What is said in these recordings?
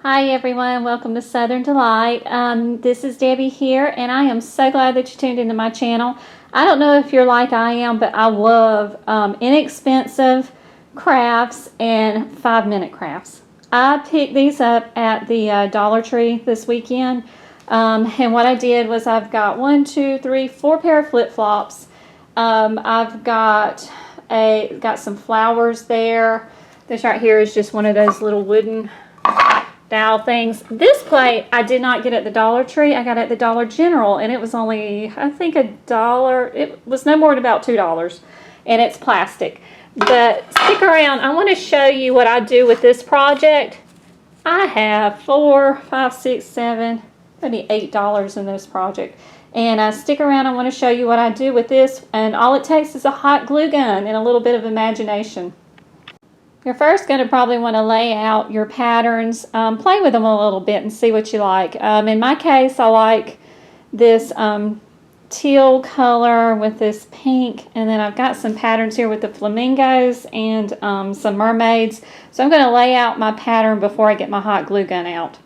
Hi everyone, welcome to Southern Delight. This is Debbie here, and I am so glad that you tuned into my channel. I don't know if you're like I am, but I love inexpensive crafts and 5-minute crafts. I picked these up at the Dollar Tree this weekend, and what I did was I've got 4 pair of flip-flops. I've got some flowers there. This right here is just one of those little wooden dowel things. This plate I did not get at the Dollar Tree. I got it at the Dollar General, and it was only, I think, $1. It was no more than about $2, and it's plastic. But stick around. I want to show you what I do with this project. I have $4, $5, $6, $7, maybe $8 in this project. And stick around. I want to show you what I do with this, and all it takes is a hot glue gun and a little bit of imagination. You're first going to probably want to lay out your patterns, play with them a little bit and see what you like. In my case, I like this teal color with this pink, and then I've got some patterns here with the flamingos and some mermaids. So I'm going to lay out my pattern before I get my hot glue gun out.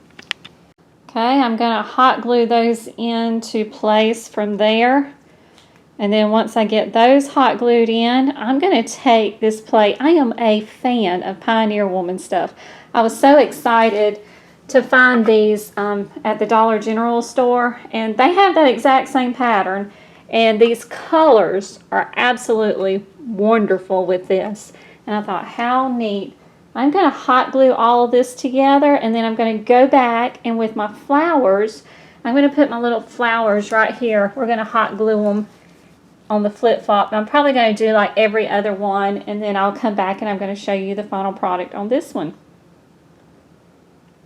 Okay, I'm going to hot glue those into place from there. And then once I get those hot glued in, I'm going to take this plate. I am a fan of Pioneer Woman stuff. I was so excited to find these at the Dollar General store. And they have that exact same pattern. And these colors are absolutely wonderful with this. And I thought, how neat. I'm going to hot glue all of this together. And then I'm going to go back, and with my flowers, I'm going to put my little flowers right here. We're going to hot glue them on the flip-flop. I'm probably going to do like every other one, and then I'll come back and I'm going to show you the final product on this one.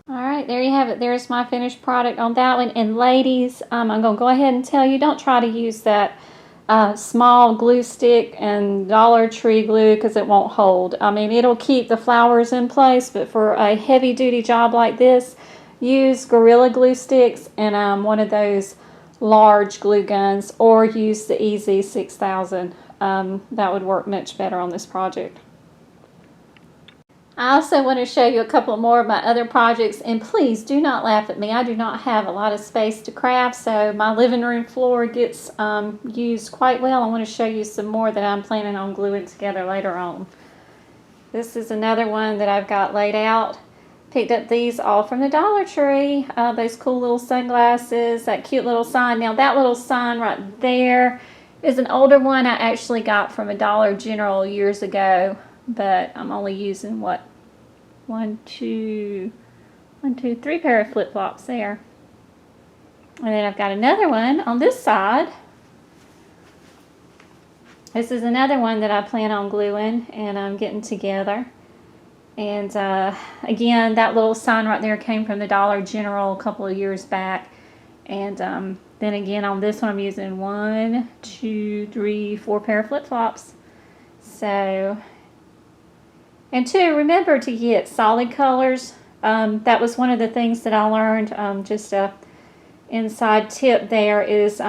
Alright, there you have it. There's my finished product on that one. And ladies, I'm going to go ahead and tell you, don't try to use that small glue stick and Dollar Tree glue, because it won't hold. I mean, it'll keep the flowers in place, but for a heavy-duty job like this, use Gorilla Glue sticks and one of those large glue guns, or use the Easy 6000. That would work much better on this project. I also want to show you a couple more of my other projects, and please do not laugh at me. I do not have a lot of space to craft, so my living room floor gets used quite well. I want to show you some more that I'm planning on gluing together later on. This is another one that I've got laid out. Picked up these all from the Dollar Tree. Those cool little sunglasses, that cute little sign. Now that little sign right there is an older one I actually got from a Dollar General years ago, but I'm only using what, 3 pair of flip-flops there. And then I've got another one on this side. This is another one that I plan on gluing and I'm getting together. And again, that little sign right there came from the Dollar General a couple of years back. And then again, on this one, I'm using 4 pair of flip-flops. So, and two, remember to get solid colors. That was one of the things that I learned. Just a inside tip there is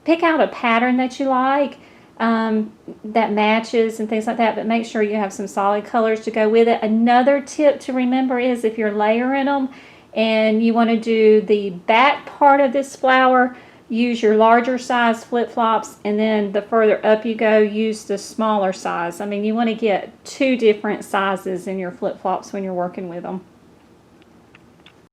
pick out a pattern that you like. That matches and things like that, but make sure you have some solid colors to go with it. Another tip to remember is if you're layering them and you want to do the back part of this flower, use your larger size flip-flops, and then the further up you go, use the smaller size. I mean, you want to get 2 different sizes in your flip-flops when you're working with them.